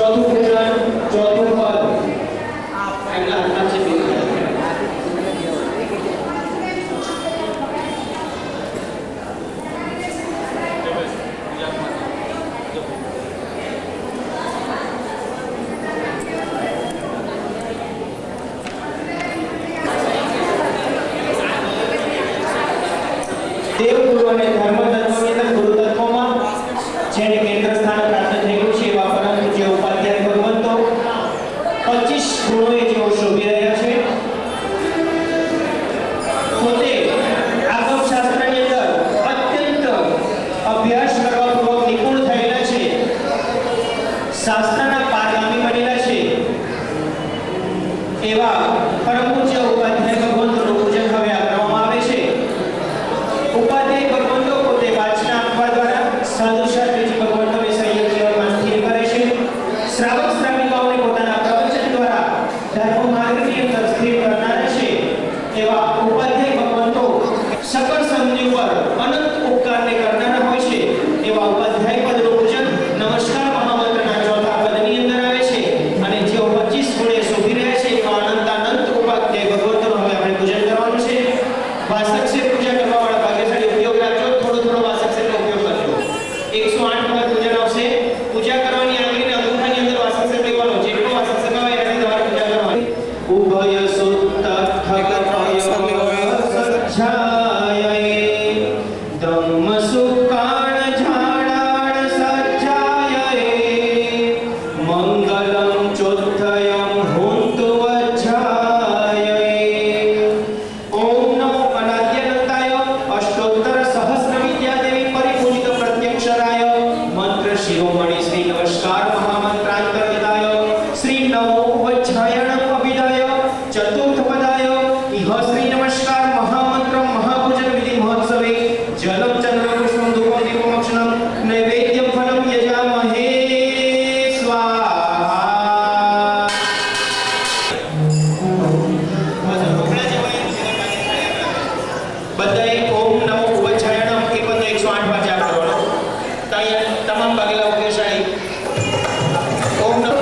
चौथुं भोजन चौथुं पद एमना हाथમાં છે देवगुरु અને ધર્મ તત્વની અંદર ગુરુ તત્વમાં જેને કેન્દ્ર સ્થાન પ્રાપ્ત થયું છે એવા પરમ પૂજ્ય ઉપાધ્યાય ભગવંતો 25 ગુણોએ જેઓ શોભી રહ્યા છે પોતે આગમ શાસ્ત્રની અંદર અત્યંત અભ્યાસ કરવાપૂર્વક નિપુણ થયેલા છે શાસ્ત્રના પારગામી બનેલા છે એવા પરમ પૂજ્ય ઉપાધ્યાય ભગવંતોનું પૂજન હવે આ કરવામાં આવે છે। उपाध्याय भगवंतो पोते वाचना आपवा द्वारा साधु शास्त्रीजी भगवंतोने संयोग जीवનમાં સ્થિર કરે છે શ્રાવક શ્રાવિકાઓને પોતાના પ્રવચન દ્વારા ધર્મ માર્ગની અંદર સ્થિર કરનારા છે એવા ઉપાધ્યાય ભગવંતો સકળ સંધિ પર અનંત ઉપકારને કરનારા હોય છે એવા ઉપાધ્યાય પદનું પૂજન નમસ્કાર મહામંત્રના ચોથા પદની અંદર આવે છે અને જેઓ 25 ગુણે શોભી રહ્યા છે એવા અનંતાનંત ઉપાધ્યાય ભગવંતોનું હવે આપણે પૂજન કરવાનું છે। વાસક સે પૂજા કરવા વાળા ભાગ્યશાળી ઉપયોગ રાખજો થોડો વાસક સે ઉપયોગ કરજો 108 વખત પૂજન આવશે પૂજા કરવાની આંગળીને અંગૂઠાની અંદર વાસક સે લેવાનો જેટલો વાસક સે આવે એનાથી તમારે પૂજા કરવાની ઉભય સુત્ત ઠગપય સચ્છાયે ધમ્મ સુકાણ ઝાડાળ સચ્છાયે મંગલમ ચોથયમ હુંતુ વચ્છાયે ઓમ નમો અનાદ્યનંતાય અષ્ટોત્તર સહસ્ર વિદ્યાદેવી પરિપૂજિત પ્રત્યક્ષરાય મંત્ર શિરોમણિ શ્રી નમસ્કાર મહામંત્રાંતર્ગતાય શ્રી નમો વચ્છાયણમ અભિદાય ચતુર્થ પદાય ઇહ શ્રી નમસ્કાર મહામંત્ર મહાપૂજન વિધિ મહોત્સવે જલમ ચંદ્ર પુષ્પમ ધૂપમ દીપમક્ષણમ નૈવેદ્યમ ફલમ યજામહે સ્વાહા। બધાએ ઓમ નમો વચ્છાયણમ એ પદ 108 વાર જાપ કરવાનો તમામ ભાગેલા ભાગ્યશાળી ઓમ નમો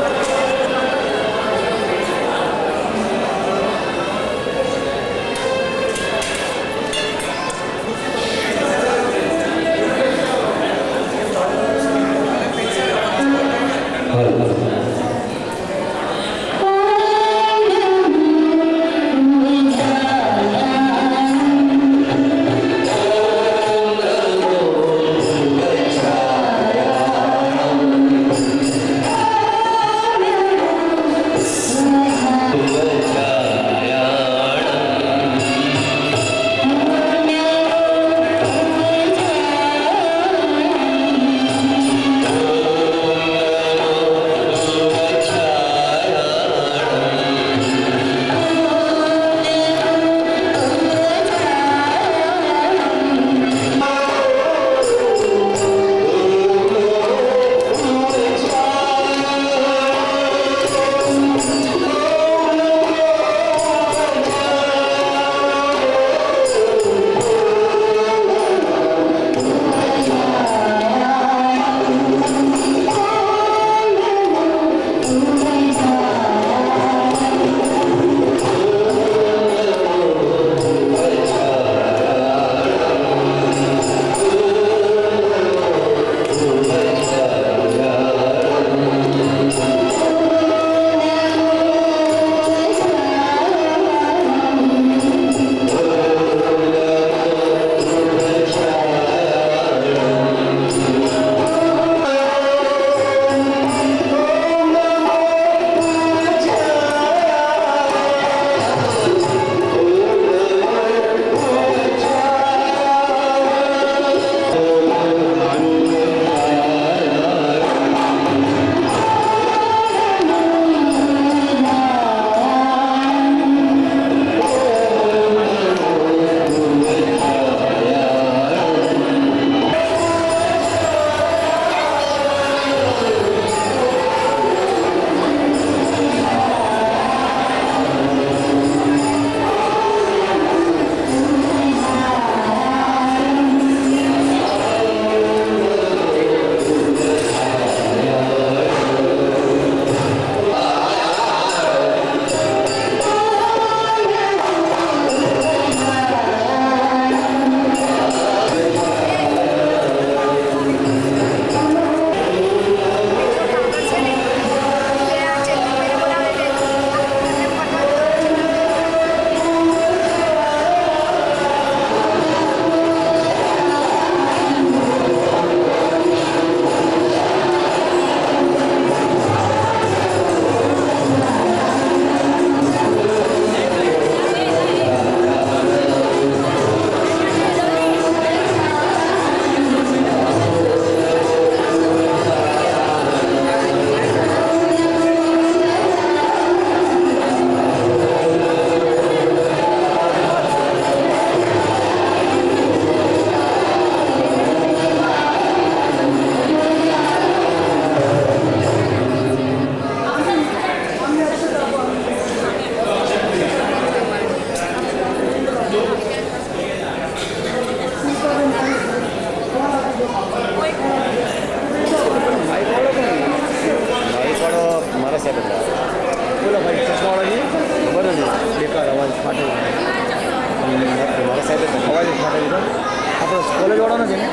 આપણો કોલેજવાળાનો છે ને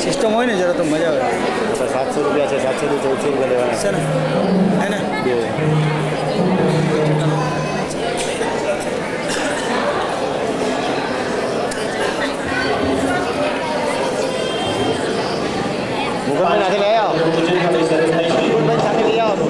સિસ્ટમ હોય ને જરા તો મજા આવે. 700 રૂપિયા છે, 700 થી 1400 રૂપિયા લેવાના છે ને હે ને મુકુંદભાઈ નાખી લઈ આવો. પૂજન હવે શરૂ થાય છે. મુકુંદભાઈ સાથે લઈ આવો.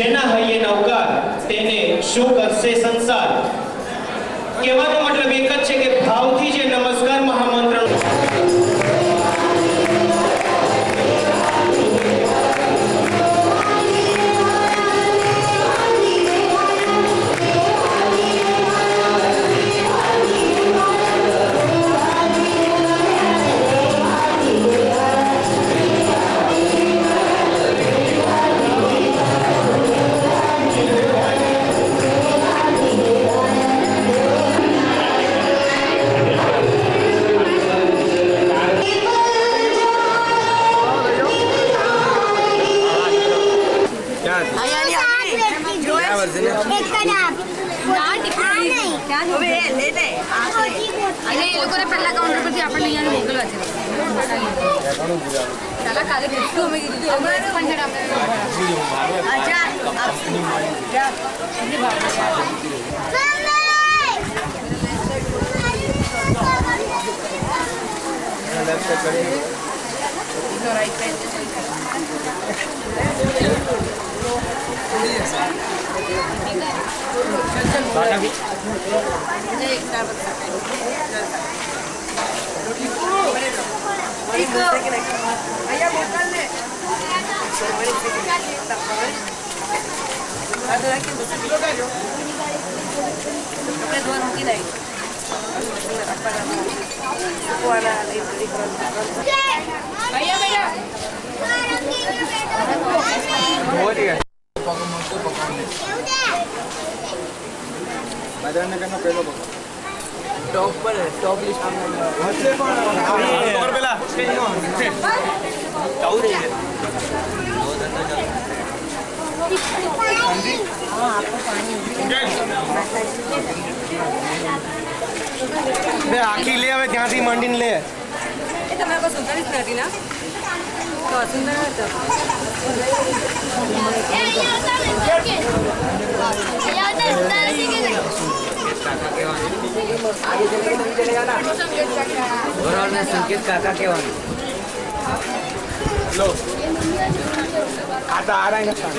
જેના હૈયે નવકાર તેને શું કરશે સંસાર. કહેવાનો મતલબ એક જ છે કે ભાવથી જે નમસ્કાર મહામંત્ર અને એ લોકોને પહેલા કાઉન્ટર પરથી આપણને અહીંયા મોકલવા છે. ચાલો કાલે કેટલું અમે કીધું અમારે પણ મહેન્દ્રનગરનો પહેલો પકડ. टॉप पर है, टॉप लिस्ट में પેલા टाउर है બે આખી લે હવે ત્યાંથી માંડીને લે. એ તમારે કોઈ સુંદર જ નથી ના તો અસુંદર હતો. ओवरऑल में संकेत काका के वाली લો આ તો આ રહી નથી.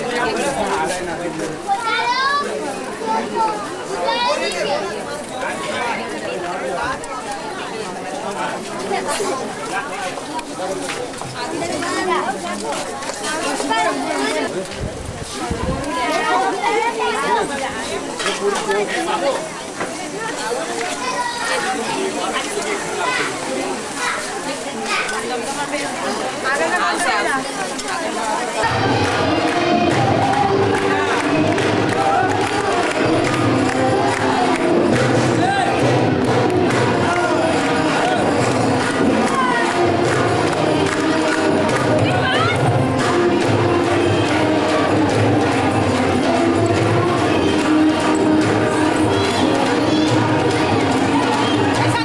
ऐसा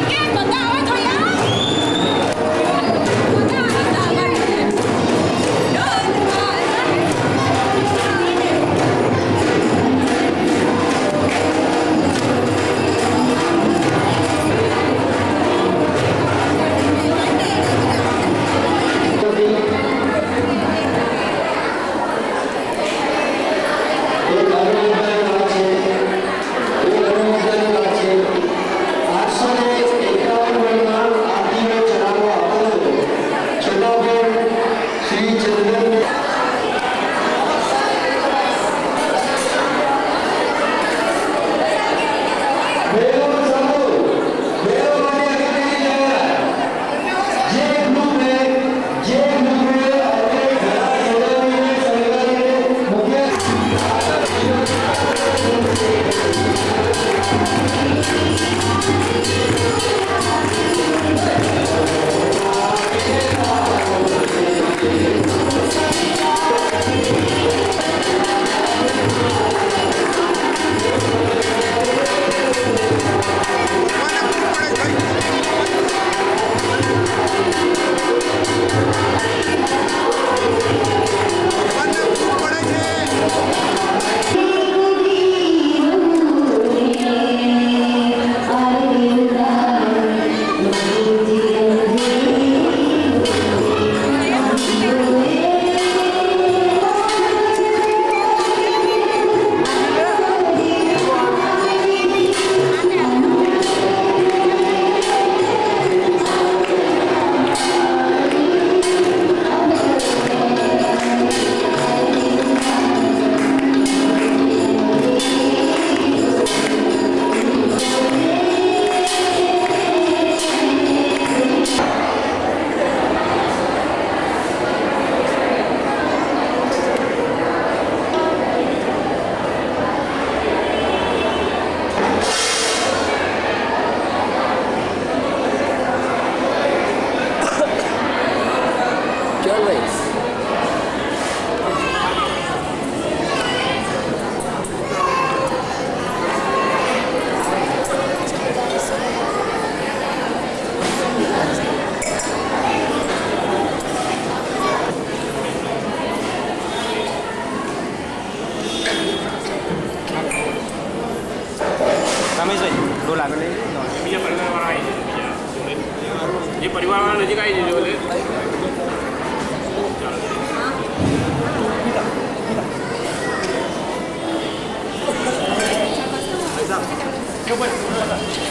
જે પરિવારવાળા નજીક આવી જજો એટલે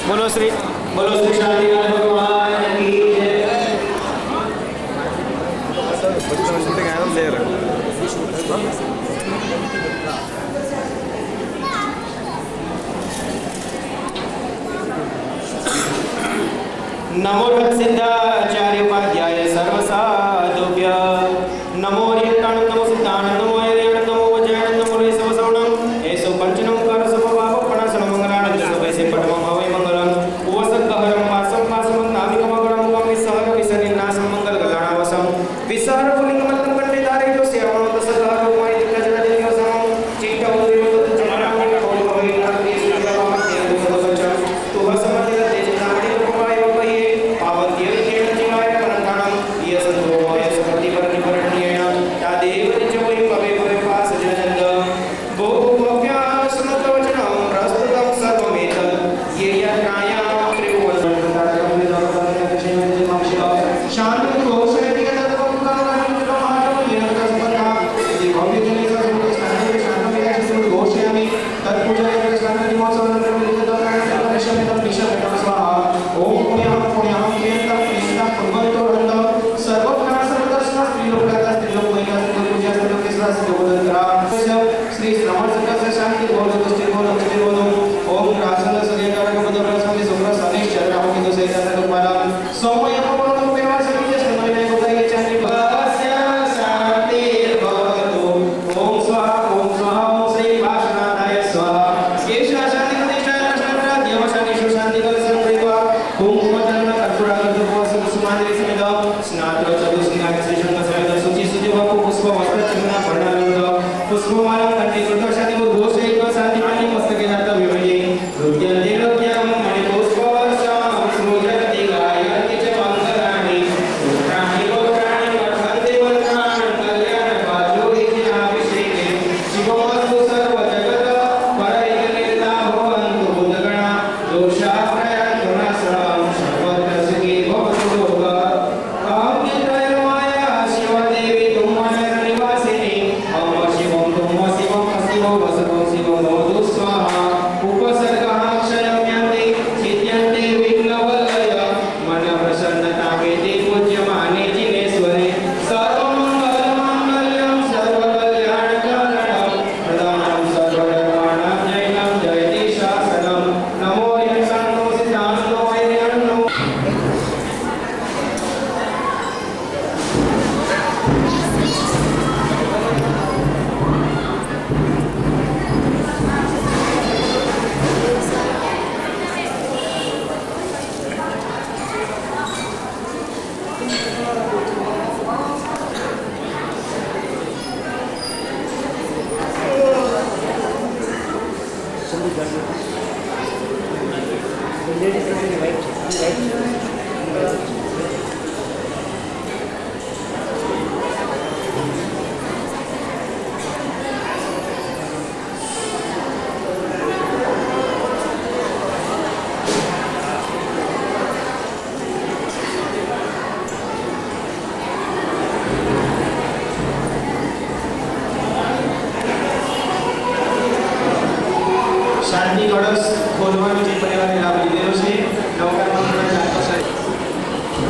બોલો શ્રી શાંતિનાથ ભગવાન કી જય. શૂટિંગ આવ્યો લે नमो सिद्धाचार्य उपाध्याय सर्व साधुभ्य नमो रियताण नमो सिद्धाण नमो आर्यण नमो वज्राण नमो रे सब सवणम एसो पंचनमकार सब पाप प्रणाशन मंगलाण सब से पटमम हवै मंगलम उपसक्कहरम पासम पासम नामिकम मंगलम कम विसहर विसर्य नाश मंगल गलाणावसम विसहर पुलिंग मत्तम कंठे धारे जो सेवण तसहर उमाय दिग्गज देव समम चीटा उदय मत चमरा मन कोल भवै नारदी श्रीराम देव भगवच तु हसमते तेज नामणि रूपाय भये पावन देव केण जीवाय परंताणम ये संतो ये समति परनि परण्येण ता देव निज वै पवे पवे पास जनंद बहु भव्या सुमत वचनं प्रस्तुतं सर्वमेतत् ये यज्ञाया त्रिभुवन शांति घोषयति घोषयामि तत्पूजय स्वाहा ओम पुण्यं पुण्यं प्रियंतं प्रियंतं कुर्वन्तो रन्तं सर्वज्ञान सर्वदर्शन स्त्रीलोकदाता स्त्रीलोकमयिका स्त्रीपूजा स्त्रीलोकेश्वरा स्त्रीलोकधरा श्री श्रवण सकल शांति बोल दुष्टि बोल मुक्ति बोल ओम रासंग सूर्यकारक बुधवार स्वामी शुक्र शनि चंद्रमा के दोष ऐसा रूपाला सोमय बोल पेवा सभी समन्वय उदय चंद्र भस्य शांति भवतु ओम स्वाहा ओम श्री वासनादाय स्वाहा येषा शांति प्रतिष्ठा शांति देव शांति शांति कल संप्रेत्वा कुंकुमचंद्र कर्पूरागर्भोस कुसुमांजलि समेत स्नातक चतुष्णाग श्री शंकर समेत शुचि शुचि वापु पुष्प वस्त्र चंदन वर्णानंद पुष्पमाला कंठे कृत शांति घोष एक शांति पानी मस्तके जात विवये नृत्यं दिव्यं मणि पुष्प वर्षं सृजति गायन्ति च मंगलानि पुत्राणि पौत्राणि वर्धन्ते वर्धमानं कल्याण भाजोरिति अभिषेके शिवमस्तु सर्व जगत परैकनिर्दा भवन्तु बुधगणा दोषाप्रयान्तु नाशनं सर्वत्र सुखी भवतु लोकः काम्यत्रयमाया शिवदेवी तुमनर निवासिनी ओम शिवं तुम शिवं शिवो वसतो शिवं भवतु स्वाहा उपसर्गः क्षयम्यन्ते चित्यन्ते विघ्नवलय मन प्रसन्नता वेदे पूज्यमाने जिनेश्वरे सर्वमङ्गलमाङ्गल्यं सर्वकल्याणकारणं प्रदानं सर्वधर्माणां जयं जयति शासनं नमो यक्षाणो सिद्धान्तो वैर्याणो શાંતિ કળશ ખોલવાનો જે પરિવારે લાભ લીધેલો છે નવકાર મંત્રના 4 વર્ષ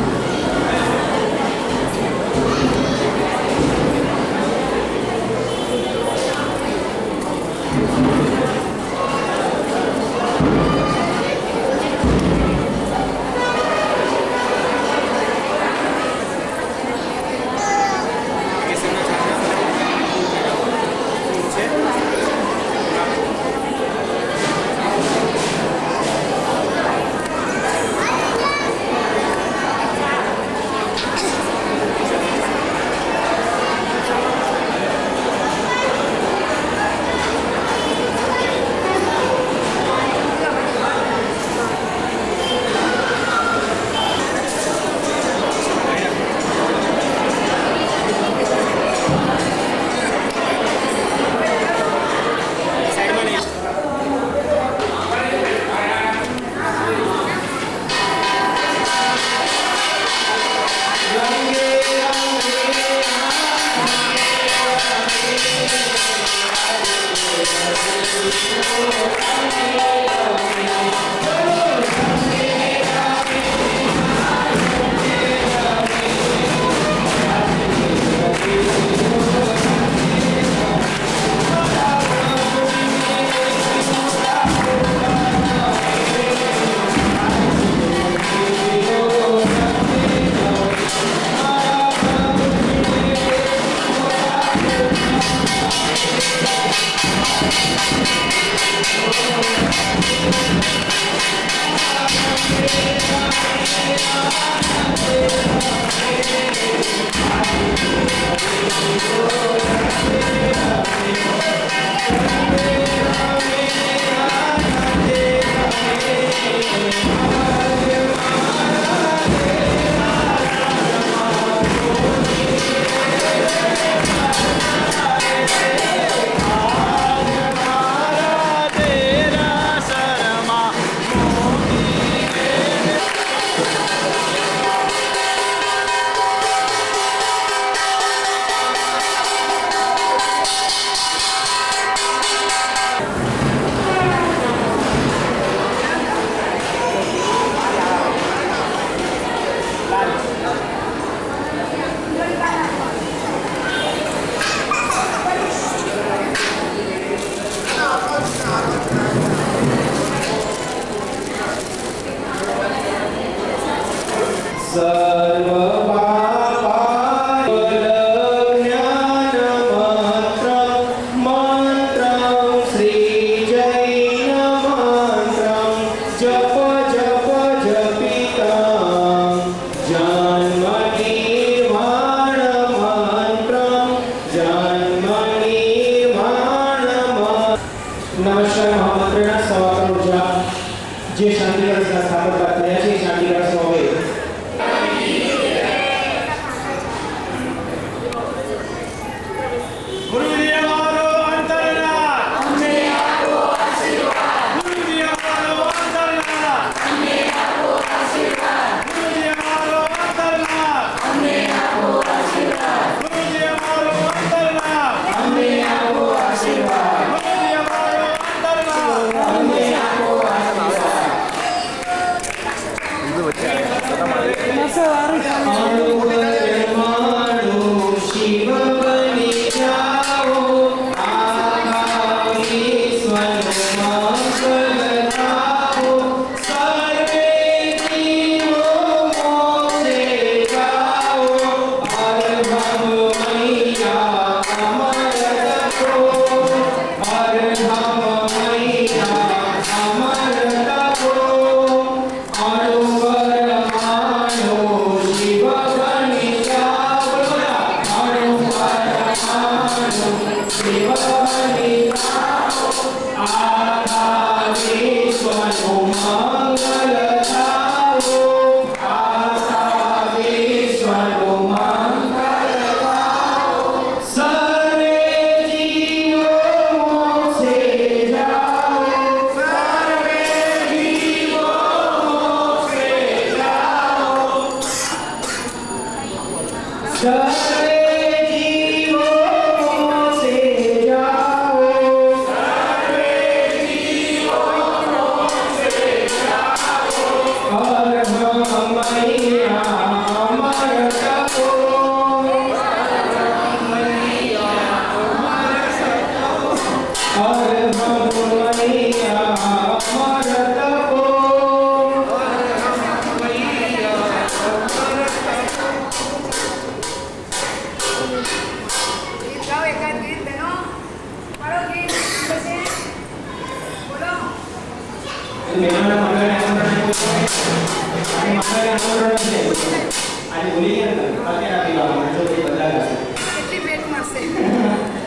નમસ્કાર મહામંત્રના સવા કરોડ જપ જે શાંતિ કળશના સ્થાપક થયા છે એ શાંતિ કળશ હવે ગુરુજી અમારો અંતરનાથ અમને આપો આશીર્વાદ ગુરુજી અમારો અંતરનાથ અમને આપો આશીર્વાદ ગુરુજી અમારો અંતરનાથ અમને આપો આશીર્વાદ ગુરુજી અમારો અંતરનાથ અમને આપો આશીર્વાદ ગુરુજી અમારો અંતરનાથ અમને આપો આશીર્વાદ શિવ બની જાઓ આખા વિશ્વનું મંગલ થાઓ સર્વે જીવો મોક્ષે જાઓ હર ભવ મૈયા અમર તપો હર ભવ મૈયા અમર તપો અણુવર માનો શિવ બની જાઓ શિવ બની જાઓ આખા વિશ્વનું મંગલ થાઓ આખા વિશ્વનું મંગલ થાઓ સર્વે જીવો મોક્ષે જાઓ સર્વે જીવો મોક્ષે જાઓ સર્વે જીવો મોક્ષે જાઓ સર્વે જીવો મોક્ષે જાઓ હર ભવ મૈયા અમર તપો હર ભવ મૈયા અમર તપો જાઓ એકાદ ગીત બહેનો પાડો ગીત પછી બોલો મહેમાનના મંગળને આમંત્રણ છે આજે ભૂલી ગયા ને અત્યારે આપી લાવવાનું જો તે બદલાશે કેટલી ભેટ મળશે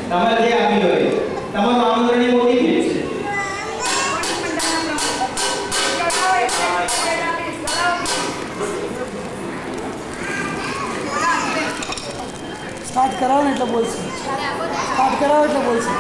તમારે જે આપી લો એ તમારું આમંત્રણની મોટી ભેટ છે સ્ટાર્ટ કરાવો ને એટલે બોલશે સ્ટાર્ટ કરાવો એટલે બોલશે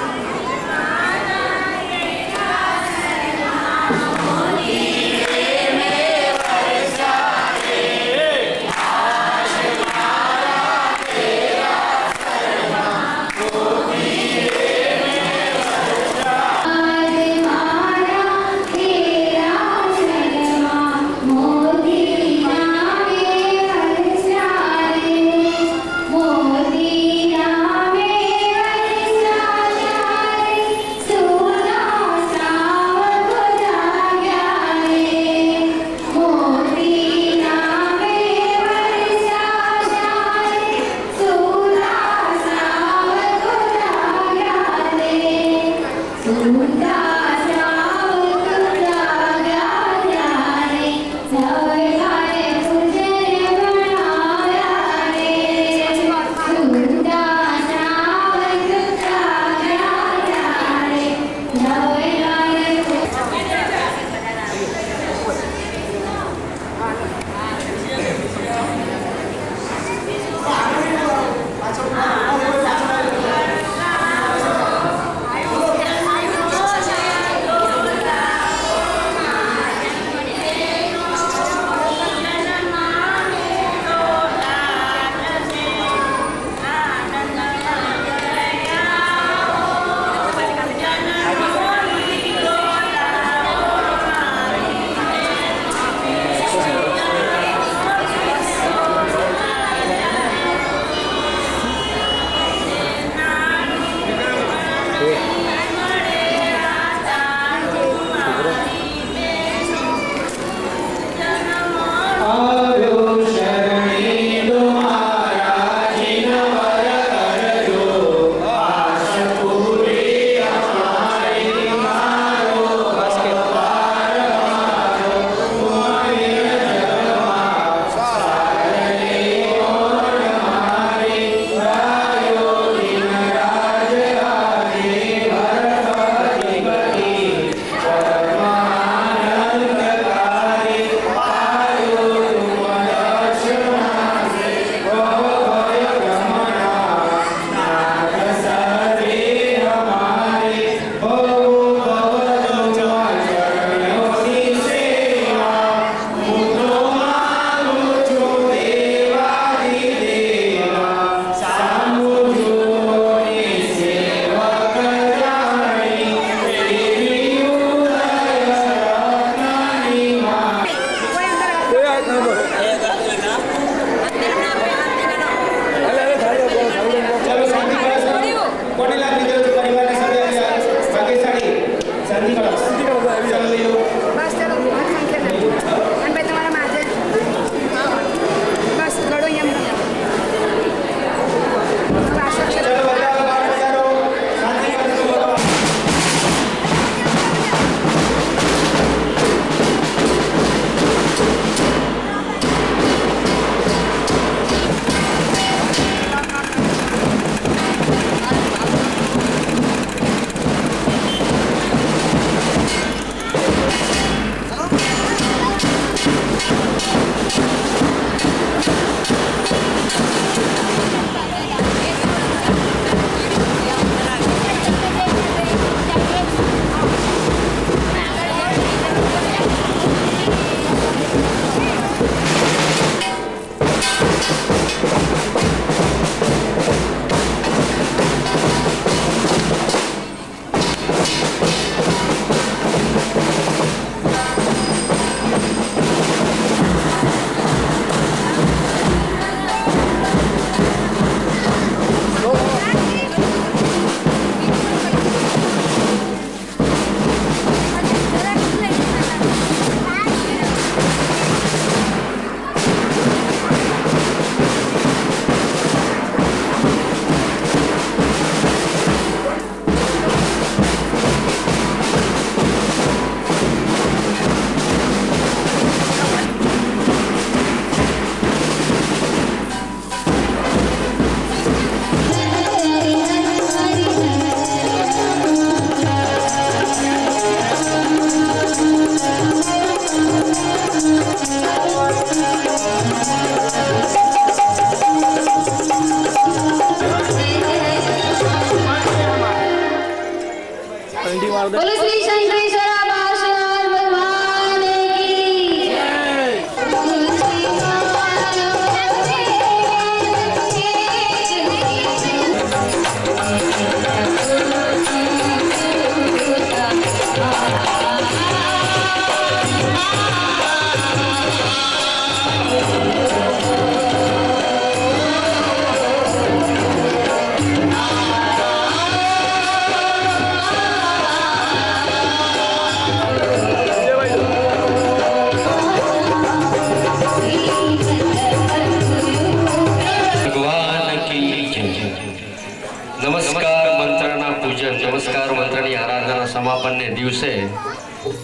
સમાપનને દિવસે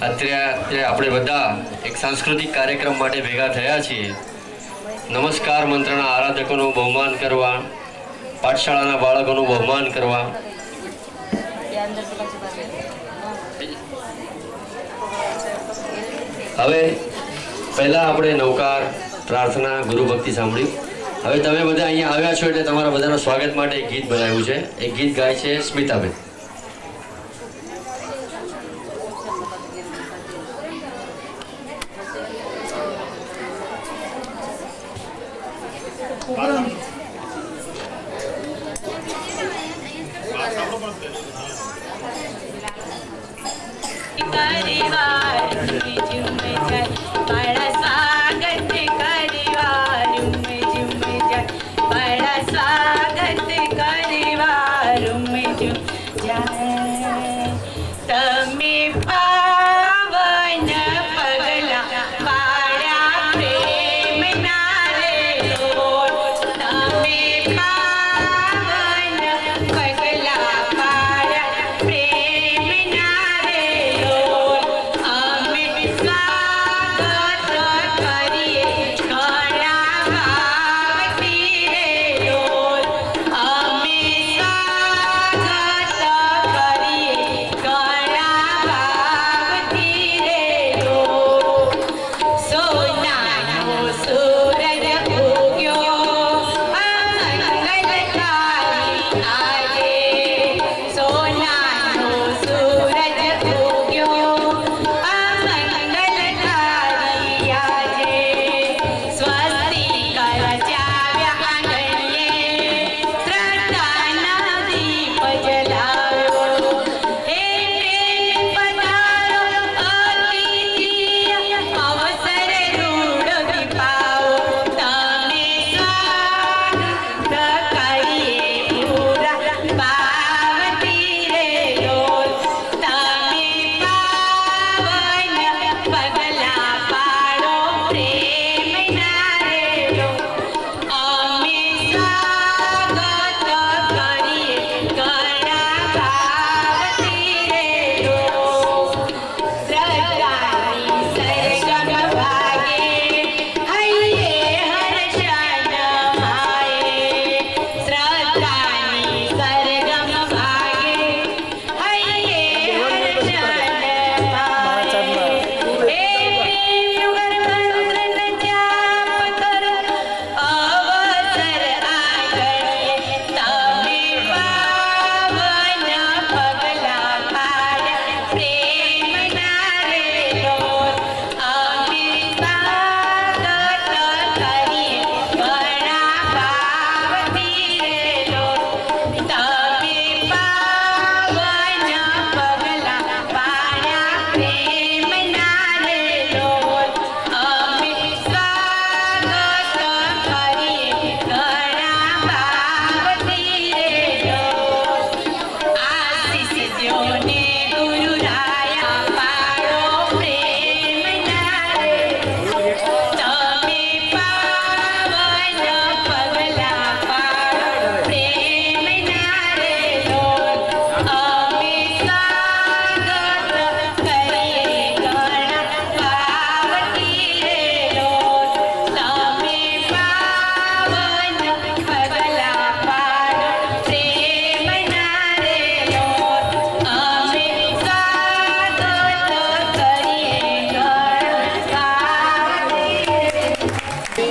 અત્યારે આપણે બધા એક સાંસ્કૃતિક કાર્યક્રમ માટે ભેગા થયા છીએ. નમસ્કાર મંત્રના આરાધકોનું બહુમાન કરવા, પાઠશાળાના બાળકોનું બહુમાન કરવા. હવે પહેલાં આપણે નવકાર પ્રાર્થના ગુરુભક્તિ સાંભળી. હવે તમે બધા અહીંયા આવ્યા છો એટલે તમારા બધાના સ્વાગત માટે એક ગીત બનાવ્યું છે. એક ગીત ગાય છે સ્મિતાબેન.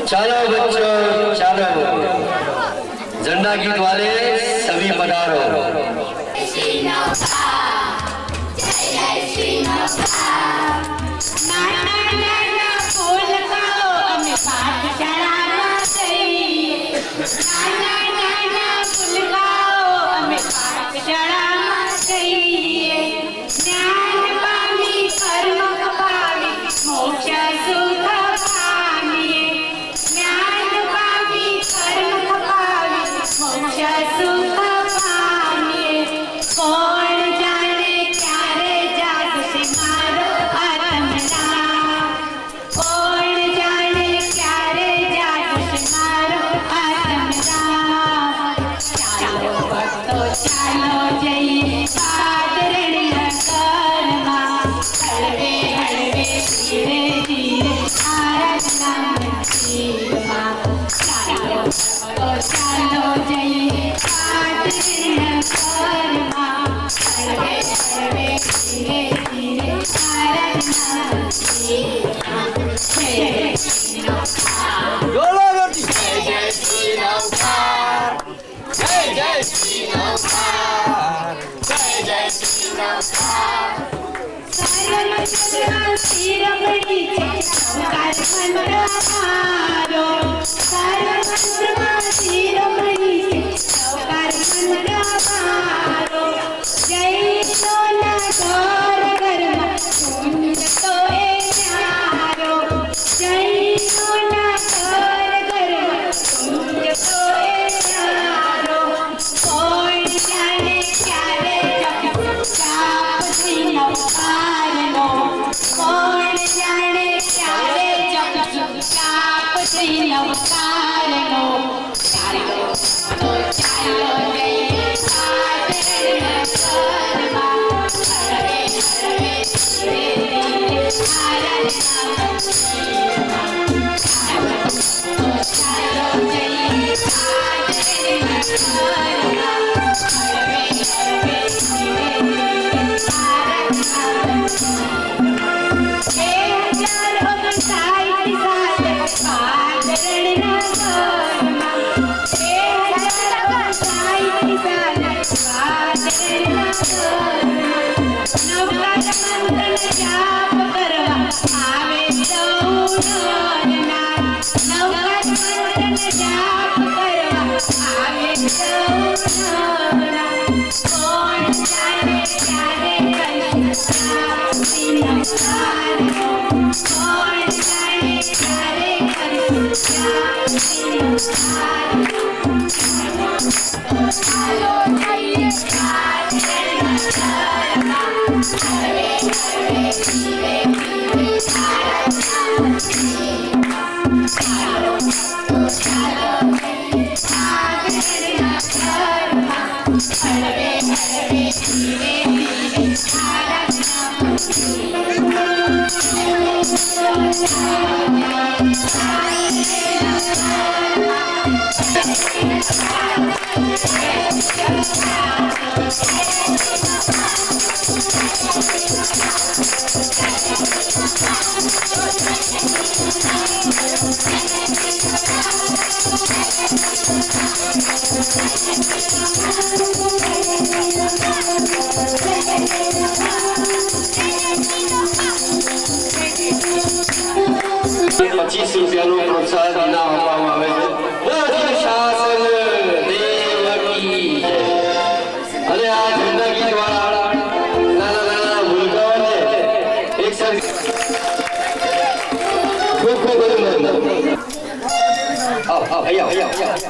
ચાલો બચ્ચો ચાલો, झंडा गीत वाले सभी पधारो. कोण जाने क्यारे ₹25નું પ્રોત્સાહન ઇનામ આપવામાં આવે છે. બોલો શાસન દેવકી જય. અને આ ઝંડા ગીત વાળા નાના ભૂલકાઓને એક સાથે ખૂબ ખૂબ અભિનંદન. આવો અહીંયા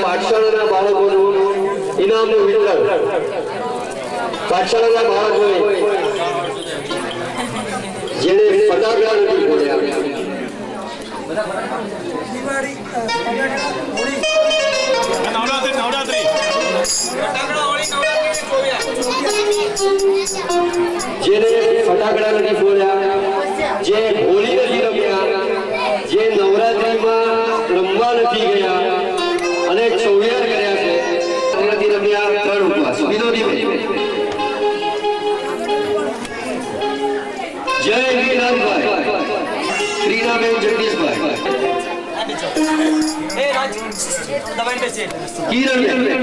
પાઠશાળાના બાળકોનું ઇનામનું વિતરણ પાઠશાળાના બાળકોએ જેને ફટાકડા નથી ફોડ્યા જેને ફટાકડા નથી ફોડ્યા, જે હોળી નથી રમ્યા, જે નવરાત્રીમાં રમવા નથી ગયા અને ચોવિયાર કર્યા છે, નથી રમ્યા ત્રણ ઉપવાસ વિનોદીભાઈ. જય વિરાજભાઈ, શ્રીનાબેન જગદીશભાઈ, કિરણબેન,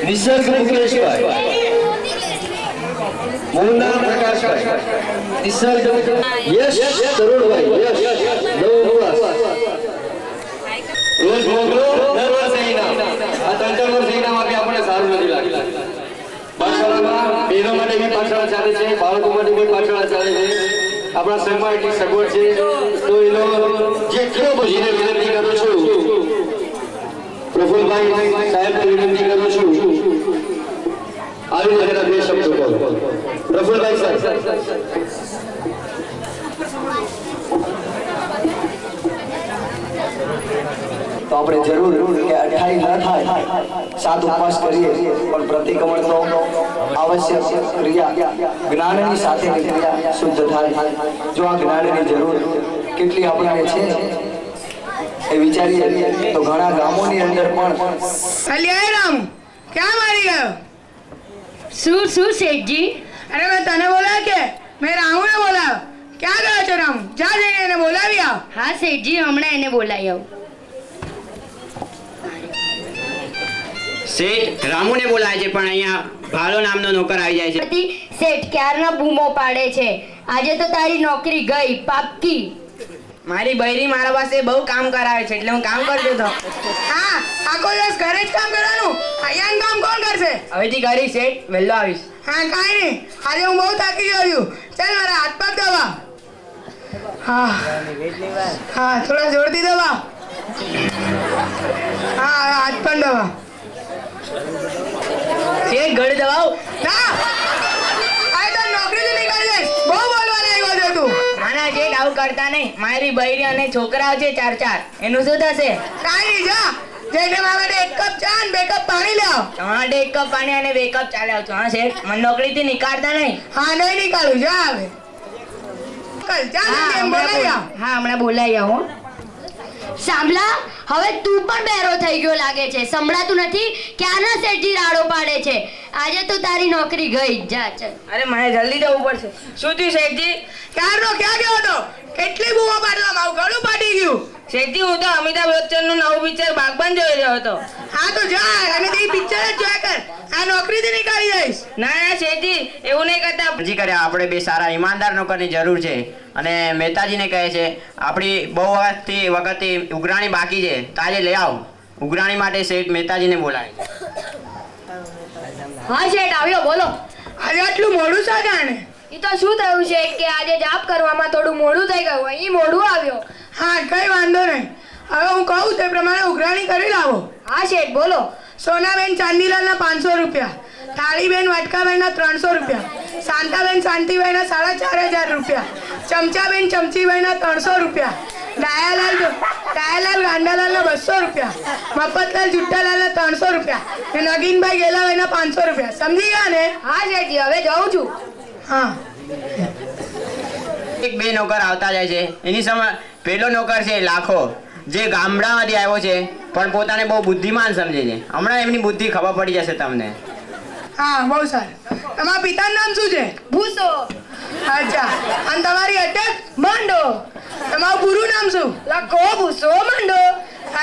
નિસર્ગ મુકેશભાઈ, મોહનલાલ પ્રકાશભાઈ, નિસર્ગ યશ તરુણભાઈ, યશ નવવાસ, રોજ મોકલો દર વર્ષે ઇનામ. આ 3 વર્ષ ઇનામ આપી આપણને સારું નથી લાગતું. પાઠશાળામાં બહેનો માટે બી પાઠશાળા ચાલે છે, બાળકો માટે બી પાઠશાળા ચાલે છે. આપણા સંઘમાં એટલી સગવડ છે તો એનો જેટલો બજીને વિનંતી કરું છું, પ્રફુલભાઈ સાહેબને વિનંતી કરું છું, આવીને તેના બે શબ્દો કહો. પ્રફુલભાઈ સાહેબ. તો આપણે જરૂર કે 28 ન થાય 7 ઉપવાસ કરીએ પણ પ્રતિક્રમણ તો આવશ્યક ક્રિયા જ્ઞાનની સાથેની ક્રિયા શુદ્ધ થાય. જો આ જ્ઞાનની જરૂર કેટલી આપણને છે એ વિચારીએ તો ઘણા ગામોની અંદર પણ અલ્યા રામ ક્યાં મારી ગયો? શું શેઠજી? અરે મેં તને બોલાવ્યો કે મેં રામુને બોલાવ્યો? ક્યાં ગયો છો રામ? જા જઈને એને બોલાવી આવ. હા શેઠજી, હમણાં એને બોલાવી આવું. શેઠ રામુને બોલાય છે પણ અહીંયા ભાલો નામનો નોકર આવી જાય છે. શેઠ ક્યારના બૂમો પાડે છે. આજે તો તારી નોકરી ગઈ પાક્કી. મારી બૈરી મારા પાસે બહુ કામ કરાવે છે એટલે હું કામ કરતો હતો. હા, આખો દિવસ ઘરે જ કામ કરવાનું. અહીંયાનું કામ કોણ કરશે? હવેથી કરીશ શેઠ, વહેલો આવીશ. હા, કાંઈ નહીં. આજે હું બહુ થાકી ગયો છું. ચાલ મારા હાથ પગ દબા. હા હા, થોડા જોરથી દબા. હા, હાથ પણ દબા. શેઠ ગળે દબાવ. ના, આ તો નોકરીથી નીકળી જઈશ. બહુ બોલવા લાગ્યો છે તું. નાના શેઠ આવું કરતા નહીં. મારી બૈરી અને છોકરાઓ છે 4 એનું શું થશે? કાંઈ નહીં, જા જઈને મારા માટે 1 કપ ચા અને 2 કપ પાણી લાવ. તમારા માટે 1 કપ પાણી અને 2 કપ ચા લાવું છું. હા શેઠ, મને નોકરીથી નીકાળતા નહીં. હા, નહીં નીકાળું. જા હવે. હમણાં બોલાવી આવું. સાંભળા, હવે તું પણ બેરો થઈ ગયો લાગે છે. સંભળાતું નથી? ક્યારના શેઠજી રાડો પાડે છે. આજે તો તારી નોકરી ગઈ. જા ચાલ. અરે મારે જલ્દી જવું પડશે. શું થયું શેઠજી? ક્યારનો ક્યાં ગયો હતો? કેટલી બૂમો પાડવા મારું ગળું ફાટી ગયું. શેઠજી હું તો અમિતાભ બચ્ચનનું નવું પિક્ચર બાગબાન જોઈ રહ્યો હતો. હા તો જા અને તે પિક્ચર જ જોયા કર. આ નોકરીથી નીકાળી જઈશ. ના શેઠજી એવું નહીં કરતા. સમજી કર્યા, આપણે બે સારા ઈમાનદાર નોકરની જરૂર છે. અને મહેતાજીને કહે છે આપણી બહુ વખતથી ઉઘરાણી બાકી છે તો આજે લઈ આવ. ઉઘરાણી માટે શેઠ મહેતાજીને બોલાવે. હા શેઠ આવ્યો, બોલો. આજે આટલું મોડું છે જાણે? એ તો શું થયું છે કે આજે જાપ કરવામાં થોડું મોડું થઈ ગયું. અહીં મોડું આવ્યો. હા, કઈ વાંધો નહીં. હવે હું કહું તે પ્રમાણે ઉઘરાણી કરી લાવો. હા શેઠ બોલો. સોનાબેન ચાંદીલાલના 500 રૂપિયા, થાળીબેન વાટકાભાઈના 300 રૂપિયા, શાંતાબેન શાંતિભાઈના 4500 રૂપિયા, ચમચાબેન ચમચીભાઈના 300 રૂપિયા, ડાયાલાલ ગાંડાલાલના 200 રૂપિયા, મફતલાલ જુટ્ટાલાલના 300 રૂપિયા અને નગીનભાઈ ગેલાભાઈના 500 રૂપિયા. સમજી ગયા ને? હા શેઠજી, હવે જાઉં છું. હા. એક બે નોકર આવતા જાય છે. એની સામે પેલો નોકર છે લાખો, જે ગામડામાંથી આવ્યો છે પણ પોતાને બહુ બુદ્ધિમાન સમજે છે. હમણાં એમની બુદ્ધિ ખબર પડી જશે તમને. હા, બહુ સારું. તમારા પિતાનું નામ શું છે? ભૂસો. અચ્છા. અને તમારી અટક? માંડો. તમારું પૂરું નામ શું? લખો ભૂસો માંડો.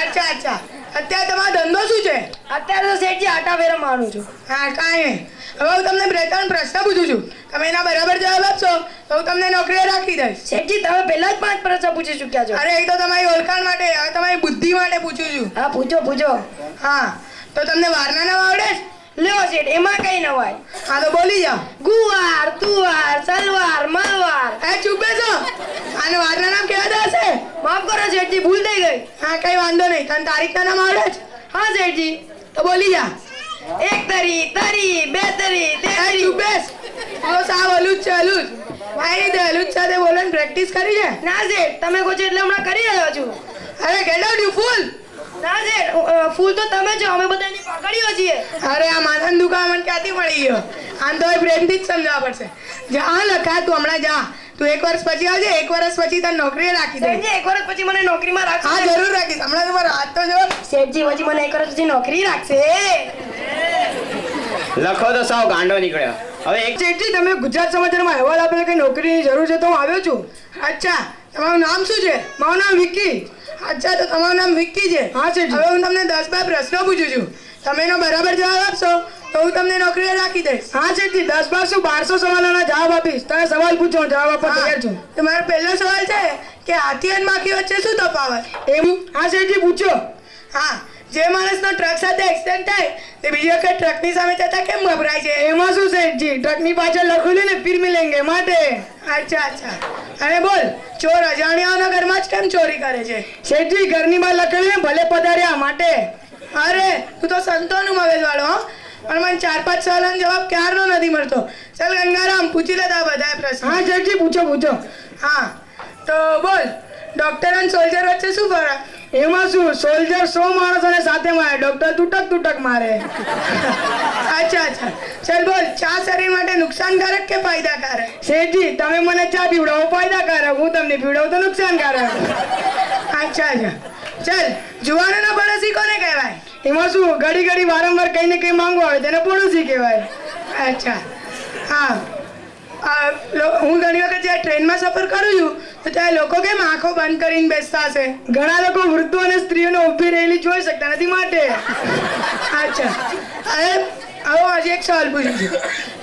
અચ્છા અચ્છા. અત્યારે તમારો ધંધો શું છે? અત્યારે તો શેઠજી આટા ફેરા મારું છું. હા, કાંઈ નહીં. હવે હું તમને 2-3 પ્રશ્ન પૂછું છું. તમે એના બરાબર જવાબ આપશો તો હું તમને નોકરીએ રાખી દઈશ. શેઠજી તમે પહેલા જ 5 પ્રશ્ન પૂછી ચૂક્યા છો. અરે એ તો તમારી ઓળખાણ માટે, હવે તમારી બુદ્ધિ માટે પૂછું છું. હા પૂછો પૂછો. હા, તો તમને વારના નામ આવડે છે? લ્યો શેઠ, એમાં કઈ નવાય. હા તો બોલી જાઓ. ગુવાર, તુવાર, સલવાર, મલવાર. ચૂપ બેસો. આને વારના નામ કેવા હશે? માફ કરો શેઠજી, ભૂલ થઈ ગઈ. હા, કઈ વાંધો નહીં. તને તારીખના નામ આવડે છે? હા શેઠજી. તો બોલી જા. 1 તરી, તરી, 2 તરી, 3 તરી. ચૂપ બેસ. તો સાવ હલું જ છે, હલું જ. ભાઈ તે હલું જ સાથે બોલવાની પ્રેક્ટિસ કરી છે? ના શેઠ, તમે કહો છો એટલે હમણાં કરી રહ્યો છું. અરે ગેટ આઉટ યુ ફૂલ. ના શેઠ, ફૂલ તો તમે છો, અમે બધા એની પકડીઓ છીએ. અરે આ માથાની દુકાન મને ક્યાંથી મળી ગયો? આમ તો હવે પ્રેમથી જ સમજાવવા પડશે. જા લખા, તું હમણાં જા. તું 1 વર્ષ પછી આવજે. 1 વર્ષ પછી તને નોકરીએ રાખી દે. શેઠજી 1 વર્ષ પછી મને નોકરીમાં રાખશે? હા, જરૂર રાખીશ. હમણાં તમારો હાથ તો જો. શેઠજી પછી મને 1 વર્ષ પછી નોકરી રાખશે? લખો તો સાવ ગાંડો નીકળ્યો. હવે એક શેઠજી, તમે ગુજરાત સમાચારમાં અહેવાલ આપેલો કે નોકરીની જરૂર છે તો હું આવ્યો છું. અચ્છા, તમારું નામ શું છે? મારું નામ વિક્કી. અચ્છા, તો તમારું નામ વિક્કી છે? હા શેઠજી. હવે હું તમને 10-12 પ્રશ્નો પૂછું છું. તમે એનો બરાબર જવાબ આપશો તો હું તમને નોકરીએ રાખી દઈશ. હા શેઠજી, 10-12 શું 1200 સવાલોના જવાબ આપીશ. તમે સવાલ પૂછો, જવાબ આપવા તૈયાર છું. તમારો પહેલો સવાલ છે કે હાથી અને માખી વચ્ચે શું તફાવત? એવું? હા શેઠજી, પૂછો. હા, જે માણસનો ટ્રક સાથે એક્સિડન્ટ થાય તે બીજી વખત ટ્રકની સામે જતા કેમ ગભરાય છે? એમાં શું શેઠજી, ટ્રકની પાછળ લખેલું ને ફિર મિલેંગે માટે. અચ્છા અચ્છા. અને બોલ, ચોર અજાણ્યાઓના ઘરમાં જ કેમ ચોરી કરે છે? શેઠજી, ઘરની બહાર લખેલું ને ભલે પધાર્યા માટે. અરે તું તો સંતોનું મગજ વાળો. હો, પણ મને 4-5 સવાલોનો જવાબ ક્યારનો નથી મળતો. ચાલ ગંગારામ પૂછી લેતા બધા પ્રશ્ન. હા શેઠજી પૂછો. હા તો બોલ, ડોક્ટર અને સોલ્જર વચ્ચે શું ફરક? એમાં શું, સોલ્જર 100 માણસોને સાથે મારે, ડોક્ટર તૂટક મારે. અચ્છા ચાલ બોલ, ચા શરીર માટે નુકસાનકારક કે ફાયદાકારક? શેઠજી તમે મને ચા પીવડાવો ફાયદાકારક, હું તમને પીવડાવું તો નુકસાનકારક. અચ્છા ચાલ, જુવાનોનો પડોશી કોને કહેવાય? એમાં શું, ઘડી વારંવાર કંઈ ને કંઈ માંગવા આવે તેને પડોશી કહેવાય. અચ્છા હા, હું ઘણી વખત જ્યારે ટ્રેનમાં સફર કરું છું તો ત્યાં લોકો કેમ આંખો બંધ કરીને બેસતા હશે? ઘણા લોકો વૃદ્ધો અને સ્ત્રીઓને ઊભી રહેલી જોઈ શકતા નથી માટે. અચ્છા, હવે હજી એક સવાલ પૂછું છું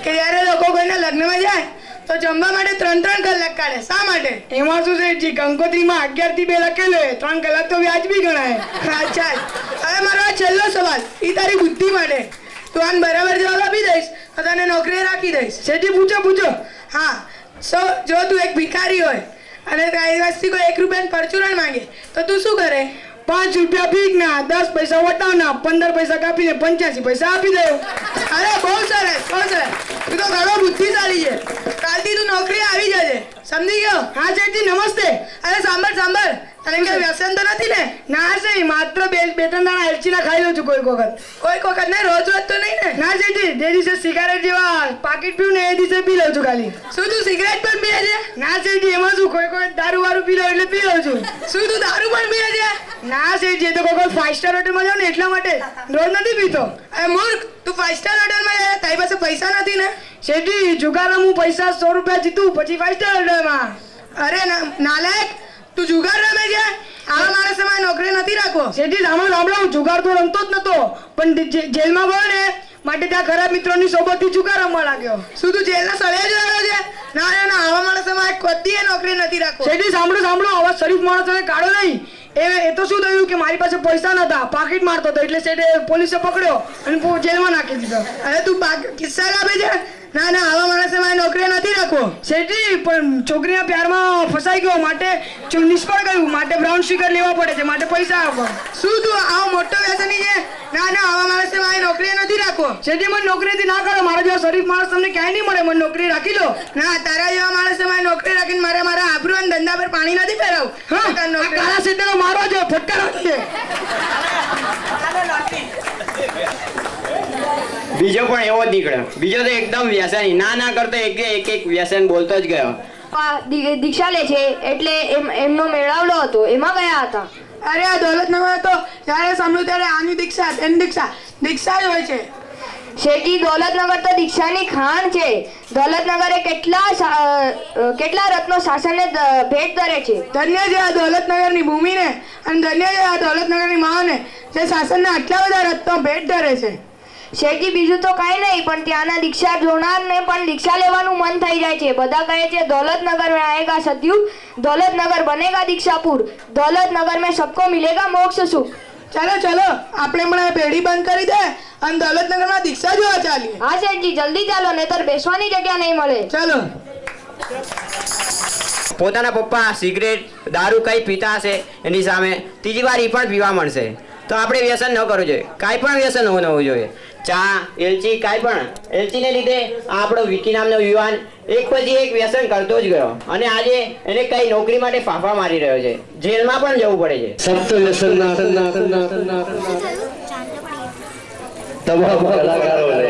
કે જ્યારે લોકો કોઈના લગ્નમાં જાય તો જમવા માટે 3 કલાક કાઢે, શા માટે? એમાં શું છે, કંકોત્રીમાં 11 થી 2 લખેલું હોય, 3 કલાક તો વ્યાજબી ગણાય. અચ્છા, હવે મારો આ છેલ્લો સવાલ, એ તારી બુદ્ધિ માટે. તું આને બરાબર જવાબ આપી દઈશ તો તને નોકરી રાખી દઈશ. શેઠજી પૂછો. હા, જો તું એક ભિખારી હોય અને તારી પાસેથી કોઈ 1 રૂપિયાનું પરચુરણ માંગે તો તું શું કરે? 5 રૂપિયા ભીખના, 10 પૈસા વટાવના, 15 પૈસા કાપીને 85 પૈસા આપી દઉં. અરે બહુ સરસ. તું તો ઘણો બુદ્ધિશાળી છે. કાલથી તું નોકરી આવી જજે, સમજી ગયો? હા શેઠજી નમસ્તે. અરે સાંભળ, તને કઈ વ્યસન તો નથી ને? ના છે, માત્ર 2-3 દાણા એલચીના ખાઈ લઉં છું કોઈક વખત ને, રોજ તો નહીં ને? ના શેઠજી, જે દિવસે સિગારેટ જેવા પાકીટ પીવું ને એ દિવસે પી લઉં છું ખાલી. શું તું સિગરેટ પણ પીએ છે? ના શેઠજી, એમાં શું, કોઈ દારૂ વારું પી લઉં એટલે પી લઉં છું. શું તું દારૂ પણ પીએ છે? ના શેઠજી, એ તો કોઈ 5 સ્ટાર હોટલમાં જાઉં ને એટલા માટે, રોજ નથી પીતો. અરે મૂર્ખ, તું 5 સ્ટાર હોટલમાં જાય, તારી પાસે પૈસા નથી ને? શેઠજી, જુગારમાં હું પૈસા 100 રૂપિયા જીતું પછી 5 સ્ટાર હોટલમાં. અરે નાલાયક, તું જુગાર રમે છે? આવા માણસે મારે નોકરી નથી રાખવો. શેઠજી સાંભળો, હું જુગાર તો રમતો જ નતો, પણ જેલમાં ગયો ને માટે ત્યાં ખરાબ મિત્રોની સોબતથી જુગાર રમવા લાગ્યો. શું તું જેલના સળિયા જોયેલો છે? ના આવા માણસે મારે કદી નોકરી નથી રાખવો. શેઠજી સાંભળો, આવા શરીફ માણસોને કાઢો નહીં. એ તો શું થયું કે મારી પાસે પૈસા નતા, પાકીટ મારતો હતો એટલે શેઠે પોલીસે પકડ્યો અને જેલમાં નાખી દીધો. અરે તું કિસ્સા લાવે છે? ના આવા માણસે મારે નોકરી નથી રાખવો. શેઠજી પણ છોકરીના પ્યારમાં ફસાઈ ગયો માટે નિષ્ફળ ગયું, માટે બ્રાઉન સ્ટીકર લેવા પડે છે, માટે પૈસા આપો. શું તું આવો મોટો વ્યસની છે? ના આવા માણસે મારે નોકરી નથી રાખવો. શેઠજી મને નોકરીથી ના કરો, મારા જેવા શરીફ માણસ તમને ક્યાંય નહીં મળે, મને નોકરી રાખી લો. ના, તારા જેવા માણસે મારે નોકરી રાખીને મારા આબરૂ અને ધંધા પર પાણી નથી ફેરવું. હા, કાળા શેઠને મારો છે, ફટકારો છે. બીજો પણ એવો જ નીકળ્યો. બીજો તો એકદમ વ્યસની, ના કરતો એક વ્યસન બોલતો જ ગયો. દીક્ષા લે છે એટલે એમનો મેળાવડો હતો, એમાં ગયા હતા. અરે આ દોલતનગર તો જ્યારે સાંભળ્યું ત્યારે આની દીક્ષા તેની દીક્ષા જ હોય છે. શેઠજી, દોલતનગર તો દીક્ષાની ખાણ છે. દોલતનગર એ કેટલા રત્નો શાસનને ભેટ ધરે છે. ધન્ય છે આ દોલતનગરની ભૂમિને અને ધન્ય છે આ દોલતનગરની માઓને જે શાસનને આટલા બધા રત્નો ભેટ ધરે છે. શેઠજી, બીજું તો કઈ નહીં, પણ ત્યાંના દીક્ષા જોનારને પણ દીક્ષા લેવાનું મન થઈ જાય છે. બધા કહે છે દौलतनगर में आएगा सतयुग, दौलतनगर बनेगा दीक्षापुर, दौलतनगर में सबको मिलेगा मोक्ष सुख. ચાલો આપણે પણ પેઢી બંધ કરી દે અને દौलतनगરમાં દીક્ષા જોવા ચાલીએ. હા શેઠજી, જલ્દી ચાલો, નહીતર બેસવાની જગ્યા નહીં મળે. ચાલો. પોતાના પપ્પા સિગરેટ દારૂ કઈ પીતા હશે એની સામે ત્રીજી વાર એ પણ પીવા મળશે, તો આપણે વ્યસન ન કરવું જોઈએ. કાંઈ પણ વ્યસન ન હોવું જોઈએ. ચા, એલચી, કાંઈ પણ. એલચીને લીધે આપણો વિકી નામનો યુવાન એક પછી એક વ્યસન કરતો જ ગયો અને આજે એને કઈ નોકરી માટે ફાંફા મારી રહ્યો છે, જેલમાં પણ જવું પડે છે. સપ્ત વ્યસનના તમામ કલાકારોને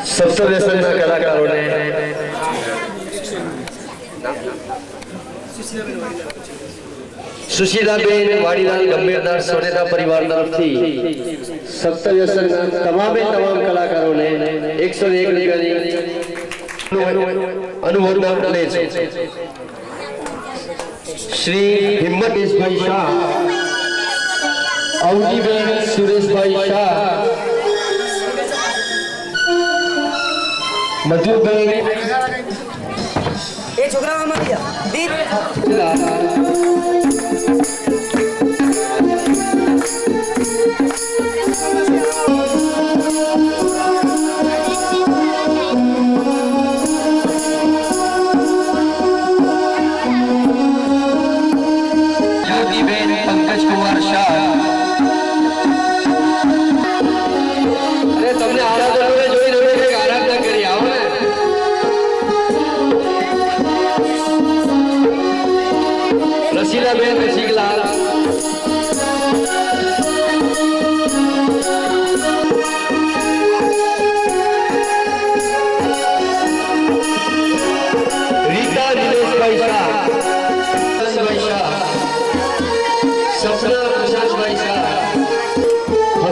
સપ્ત વ્યસનના કલાકારોને સુશીલાબેન વાડીલાલ ગંભીરદાસ સોનેરા પરિવાર તરફથી સપ્ત વ્યસનના તમામે તમામ કલાકારોને 101 રૂપિયાની અનુમોદન લે છે. શ્રી હિમ્મતેશભાઈ શાહ, અવનીબેન સુરેશભાઈ શાહ, મધુબેન એ છોકરા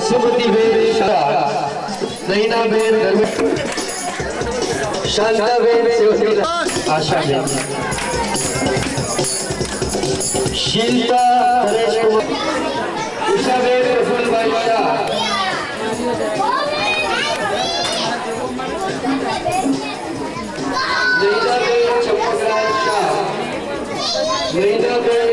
સુમતિબેન શાહ, નૈનાબેન શાંતાબેન સેવતીલા, આશાબેન, શિલ્પા પરેશકુમાર, ઉષાબેન પ્રફુલભાઈ શાહ, નૈનાબેન ચંપકરાજ શાહ, નૈનાબેન